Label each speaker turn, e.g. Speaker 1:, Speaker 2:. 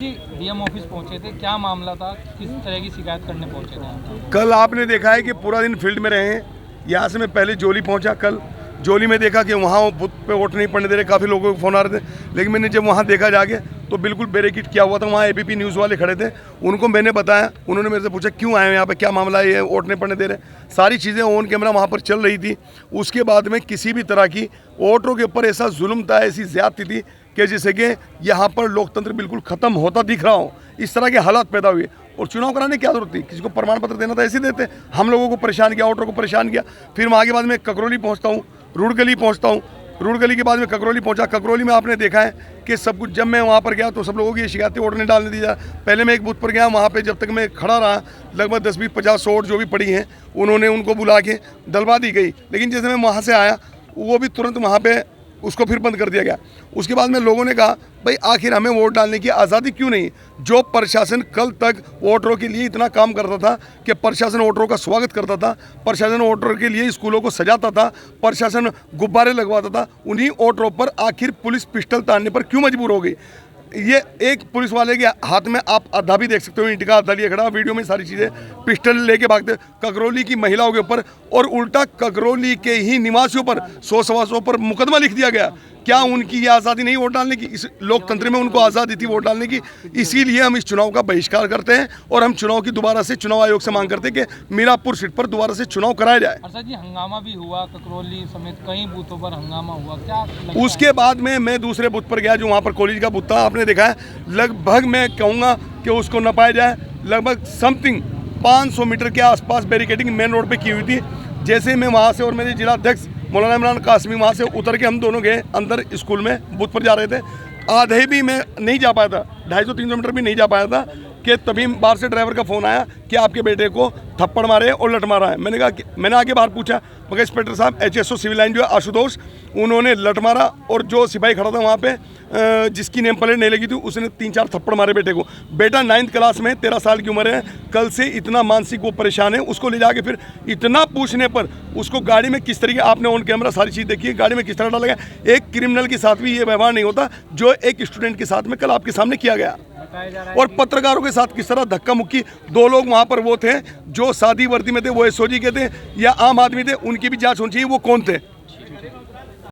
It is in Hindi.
Speaker 1: जी डीएम ऑफिस पहुंचे थे, क्या मामला था, किस तरह की शिकायत करने पहुंचे थे?
Speaker 2: कल आपने देखा है कि पूरा दिन फील्ड में रहे हैं। यहाँ से मैं पहले जोली पहुंचा। कल जोली में देखा कि वहाँ वो बूथ पे वोट नहीं पड़ने दे रहे, काफ़ी लोगों को फ़ोन आ रहे थे। लेकिन मैंने जब वहाँ देखा जाके तो बिल्कुल बैरिकेड किया हुआ था। वहाँ एबीपी न्यूज़ वाले खड़े थे, उनको मैंने बताया। उन्होंने मेरे से पूछा क्यों आए हैं यहाँ पे, क्या मामला है, ये वोट नहीं पड़ने दे रहे। सारी चीज़ें ऑन कैमरा वहाँ पर चल रही थी। उसके बाद में किसी भी तरह की वोटरों के ऊपर ऐसा जुल्म था, ऐसी ज़्यादती थी कि जैसे कि यहाँ पर लोकतंत्र बिल्कुल ख़त्म होता दिख रहा हो, इस तरह के हालात पैदा हुए। और चुनाव कराने की क्या जरूरत थी, किसी को प्रमाण पत्र देना था ऐसे देते। हम लोगों को परेशान किया, वोटरों को परेशान किया। फिर वहाँ के बाद में ककरौली पहुँचता हूँ, रुड़गली पहुँचता हूँ। रुड़गली के बाद में ककरौली पहुँचा। ककरौली में आपने देखा है कि सब कुछ, जब मैं वहाँ पर गया तो सब लोगों की ये शिकायतें वोट नहीं डालने दी जा। पहले मैं एक बूथ पर गया, वहाँ पे जब तक मैं खड़ा रहा लगभग 10, 20, 50 वोट जो भी पड़ी हैं उन्होंने उनको बुला के डलवा दी गई। लेकिन जैसे मैं वहाँ से आया वो भी तुरंत वहाँ पे उसको फिर बंद कर दिया गया। उसके बाद में लोगों ने कहा भाई आखिर हमें वोट डालने की आज़ादी क्यों नहीं। जो प्रशासन कल तक वोटरों के लिए इतना काम करता था कि प्रशासन वोटरों का स्वागत करता था, प्रशासन वोटरों के लिए स्कूलों को सजाता था, प्रशासन गुब्बारे लगवाता था, उन्हीं वोटरों पर आखिर पुलिस पिस्टल तानने पर क्यों मजबूर हो गई। ये एक पुलिस वाले के हाथ में आप आधा भी देख सकते हो, ईंट का आधा लिए खड़ा, वीडियो में सारी चीज़ें, पिस्टल लेके भागते ककरौली की महिलाओं के ऊपर। और उल्टा ककरौली के ही निवासियों पर 100-125 पर मुकदमा लिख दिया गया। क्या उनकी ये आज़ादी नहीं वोट डालने की? इस लोकतंत्र में उनको आज़ादी थी वोट डालने की। इसीलिए हम इस चुनाव का बहिष्कार करते हैं और हम चुनाव की दोबारा से चुनाव आयोग से मांग करते हैं कि मीरापुर सीट पर दोबारा से चुनाव कराया जाए।
Speaker 1: और सर जी हंगामा भी हुआ, ककरौली समेत कई बूथों पर हंगामा हुआ, क्या लगता
Speaker 2: उसके
Speaker 1: है?
Speaker 2: बाद में मैं दूसरे बूथ पर गया जो वहाँ पर कॉलेज का बूथ था। आपने देखा है लगभग, मैं कहूँगा कि उसको न पाया जाए, लगभग समथिंग 500 मीटर के आसपास बैरिकेडिंग मेन रोड पे की हुई थी। जैसे मैं वहाँ से और मेरे जिला अध्यक्ष मौलाना इमरान कासमी वहाँ से उतर के हम दोनों गए अंदर स्कूल में, बूथ पर जा रहे थे। आधे भी मैं नहीं जा पाया था, 250-300 मीटर भी नहीं जा पाया था कि तभी बाहर से ड्राइवर का फ़ोन आया कि आपके बेटे को थप्पड़ मारे और लट मारा है। मैंने कहा कि मैंने आगे बाहर पूछा, मगर इंस्पेक्टर साहब HSO सिविल लाइन जो है आशुतोष, उन्होंने लट मारा। और जो सिपाही खड़ा था वहाँ पे जिसकी नेम प्लेट नहीं लगी थी उसने 3-4 थप्पड़ मारे बेटे को। बेटा 9th क्लास में, 13 साल की उम्र है। कल से इतना मानसिक वो परेशान है, उसको ले जाके फिर इतना पूछने पर उसको गाड़ी में किस तरीके, आपने ऑन कैमरा सारी चीज़ देखी है, गाड़ी में किस तरह डाला गया। एक क्रिमिनल के साथ भी ये व्यवहार नहीं होता जो एक स्टूडेंट के साथ में कल आपके सामने किया गया। और पत्रकारों के साथ किस तरह धक्का मुक्की। 2 लोग वहाँ पर वो थे जो सादी वर्दी में थे, वो SOG के थे या आम आदमी थे, उनकी भी जांच होनी चाहिए वो कौन थे।